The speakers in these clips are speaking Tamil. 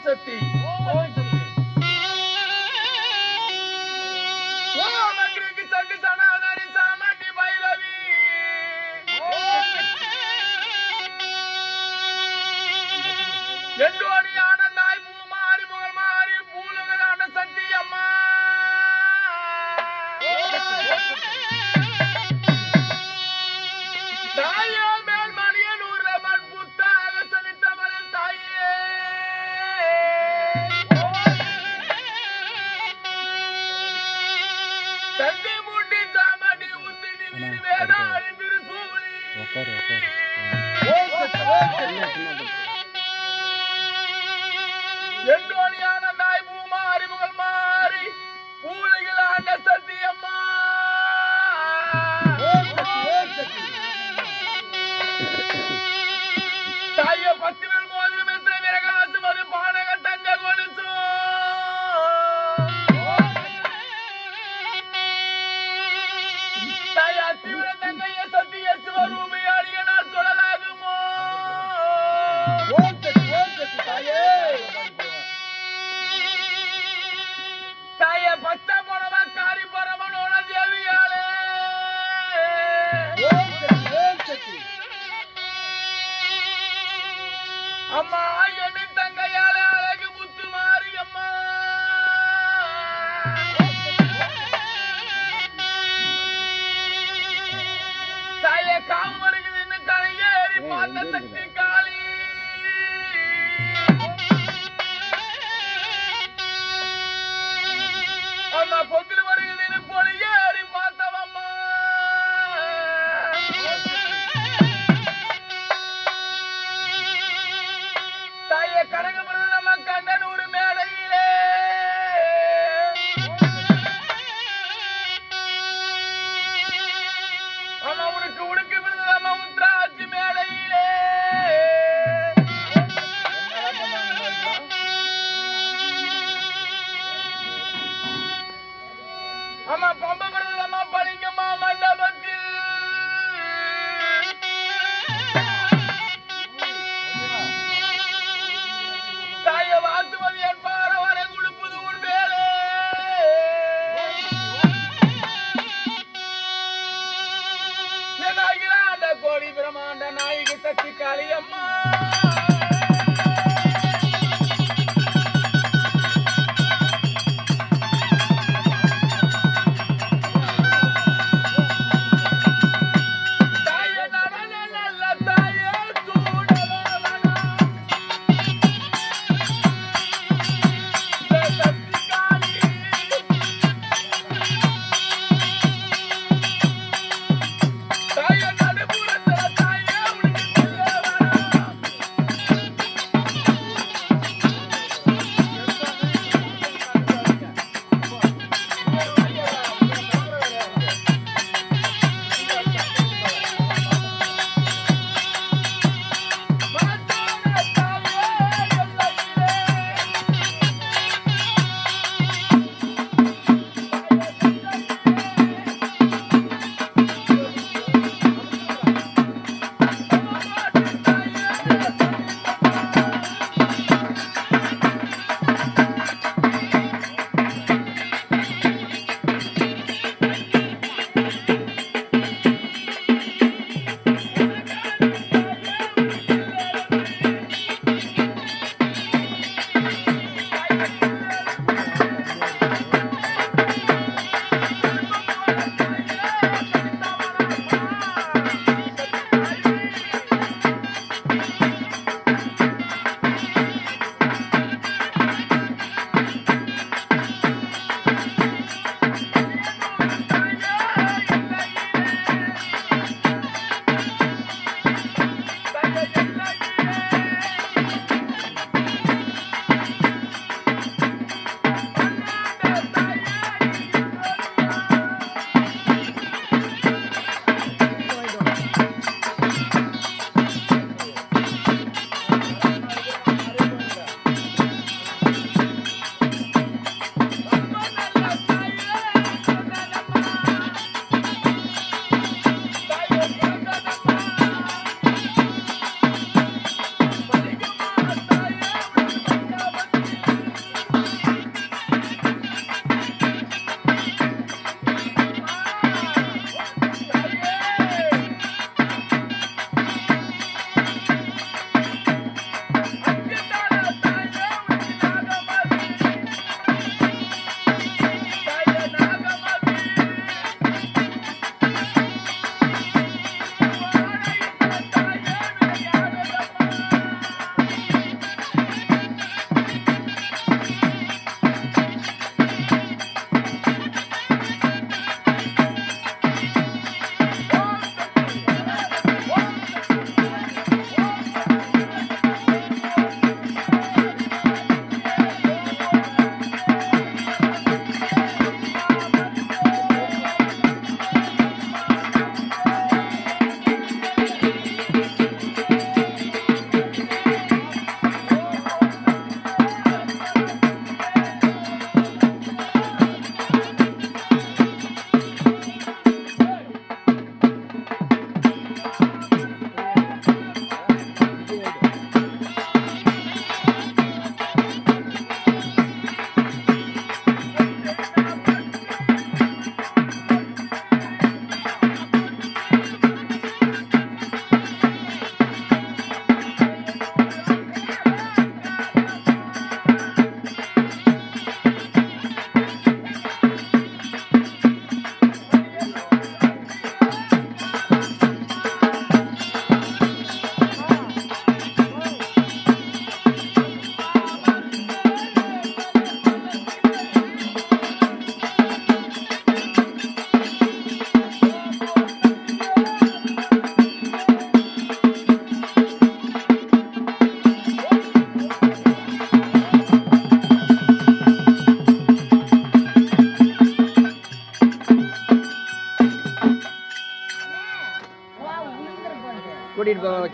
சக்தி ஓம் சக்தி ஓம் அக்னிக்கு சக்தி சனாதரி சாமண்டி பைரவி எண்டோடி ஆனந்தாய் பூமாரி புகழ் மாறி பூலுகளான சக்தி அம்மா தாயே மேல் மணியனூர் ரமன் புத்தாக சலித்தவரின் தாயே சந்தி முண்டி சாமடி உத்தினி வீரி வேதாளி திருசூலி எண்டோணியான நாய் பூமாரி புகழ் மாறி பூலைகளான சத்தியம்மா தாய பத்திரல் மோதிரம் என்ற விரகாசம் அது பானக தங்க கொலுசு தாய தீவிர தங்கைய சத்திய சிவரூபி அடியனால் சொல்லலாகுமோ தாயே தாய பச்சை புறவ காரி பரமனோட தேவியாளே அம்மா என் தங்கையாளே அழகு முத்து மாறி அம்மா தாய காவு வருகுதுன்னு கரையேறி பார்த்த சக்தி காளி அம்மா பொங்கல் வருகுதுன்னு போல ஏறி பார்த்தவம்மா தாய கனகமருது நம்ம கண்ணனூர் மேடையிலே அம்மா உனக்கு உடுக்கு விருது நம்ம உத்ராட்சி மேடையிலே அம்மா பம்ப விருது நம்ம பழிங்கம்மா மண்டபத்தில் தாய வாத்துவது என் பாரவரை கொடுப்பது உன் வேலை என் அகிலாண்ட கோடி பிரமாண்ட நாயகி சக்தி காளியம்மா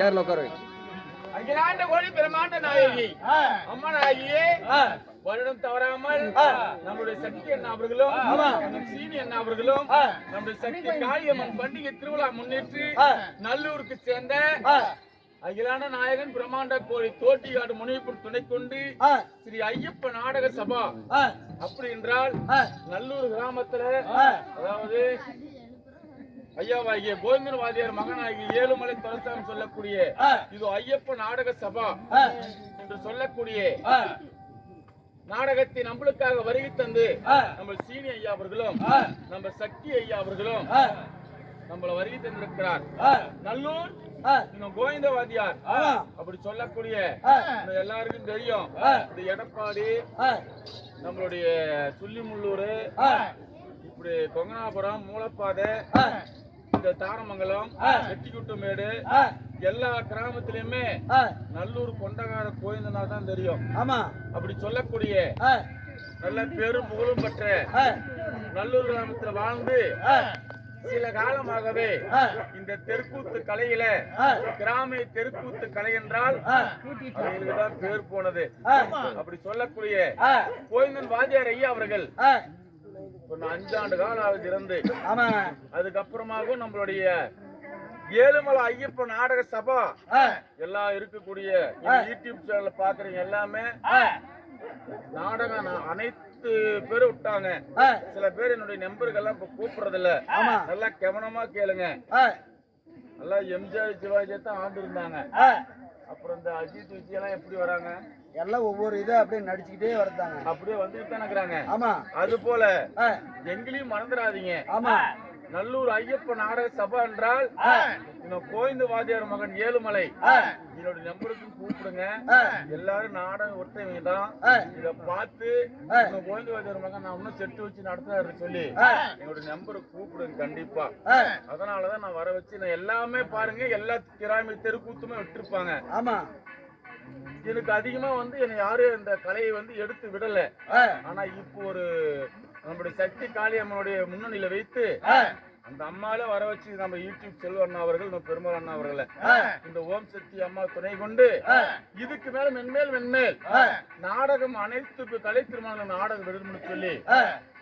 சேர்ல உட்கார வை. அகிலாண்ட கோடி பிரமாண்ட நாயகி அம்மா நாயகியே வருடம் தவறாமல் நம்முடைய சக்தி அண்ணா அவர்களும் நம் சீனி அண்ணா அவர்களும் நம்முடைய சக்தி காளியம்மன் பண்டிகை திருவிழா முன்னிட்டு நல்லூருக்கு சேர்ந்த அகிலாண்ட நாயகன் பிரம்மாண்ட கோழி தோட்டியாடு முனியப்பன் துணை கொண்டு ஸ்ரீ ஐயப்ப நாடக சபா அப்படி என்றால் நல்லூர் கிராமத்துல அதாவது ஐயாவாகிய கோவிந்தன் வாதியார் மகனாகிய ஏழுமலை துரசாமி சொல்லக்கூடிய இது ஐயப்ப நாடக சபா என்று சொல்லக்கூடிய நாடகத்தை நம்மளுக்காக வருகை தந்து நம்ம சீனி ஐயா அவர்களும் நம்ம சக்தி ஐயா அவர்களும் நம்மள வருகை தந்திருக்கிறார். நல்லூர் கோவிந்த வாதியார் அப்படி சொல்லக்கூடிய எல்லாருக்கும் தெரியும். இந்த எடப்பாடி நம்மளுடைய சுள்ளிமுள்ளூர் இப்படி கொங்கனாபுரம் மூலப்பாதை இந்த தாரமங்கலம் வெட்டிக்குட்டுமேடு எல்லா கிராமத்திலயுமே நல்லூர் கொண்டகார கோவிந்தனா தான் தெரியும். அப்படி சொல்லக்கூடிய நல்ல பெரும் புகழும் பெற்ற நல்லூர் கிராமத்துல வாழ்ந்து சில காலமாகவே இந்த தெருக்கூத்து கலையில கிராம தெருக்கூத்து கலை என்றால் அவர்களுக்குதான் பேர் போனது. அப்படி சொல்லக்கூடிய கோவிந்தன் வாதியார் ஐயா அவர்கள் 5 ஆண்டு காலம் இருந்து அதுக்கப்புறமாகவும் நம்மளுடைய ஏழுமலை ஐயப்ப நாடக சபா எல்லாம் இருக்கக்கூடிய யூடியூப் சேனல்ல பாக்குறீங்க எல்லாமே நாடகம் அனைத்து பேரும் விட்டாங்க. சில பேர் என்னுடைய நம்பர்கள்லாம் இப்ப கூப்பிடுறது இல்ல. நல்லா கவனமா கேளுங்க. நல்லா எம்ஜிஆர் சிவாஜி தான் ஆண்டு இருந்தாங்க. அப்புறம் இந்த அஜித் விஜய் எல்லாம் எப்படி வராங்க எல்லாம் ஒவ்வொரு இதை அப்படியே நடிச்சுக்கிட்டே வரதாங்க. அப்படியே வந்துட்டு தான் இருக்கிறாங்க. அது போல எங்களையும் மறந்துடாதீங்க. நல்லூர் ஐயப்ப நாடக சபா என்றால் கோவிந்த வாதியார் மகன் ஏழுமலை என்னுடைய நம்பருக்கு கூப்பிடுங்க. எல்லாரும் நாடகம் ஒருத்தவங்க தான். இத பார்த்து கோவிந்த வாதியார் மகன் நான் இன்னும் செட்டு வச்சு நடத்துறாரு சொல்லி என்னுடைய நம்பருக்கு கூப்பிடுங்க கண்டிப்பா. அதனாலதான் நான் வர வச்சு நான் எல்லாமே பாருங்க எல்லா கிராம தெருக்கூத்துமே விட்டுருப்பாங்க. எனக்கு அதிகமா என்னை யாரும் இந்த கலையை எடுத்து விடல. ஆனா இப்போ ஒரு நம்முடைய சக்தி காளியம்மனுடைய முன்னணியில வைத்து அந்த அம்மால வர வச்சு நம்ம யூடியூப் செல்வ அண்ணா அவர்கள் நம்ம பெருமாள் அண்ணா அவர்களை இந்த ஓம் சக்தி அம்மா துணை கொண்டு இதுக்கு மேல மென்மேல் நாடகம் அனைத்து கலை திருமண நாடகம் விடுமுன்னு சொல்லி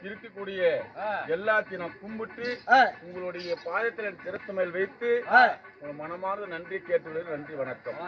இருக்கக்கூடிய எல்லாத்தையும் நான் கும்பிட்டு உங்களுடைய பாதத்தில் சிறப்பு மேல் வைத்து மனமார்ந்த நன்றி கேட்டுள்ளது. நன்றி, வணக்கம்.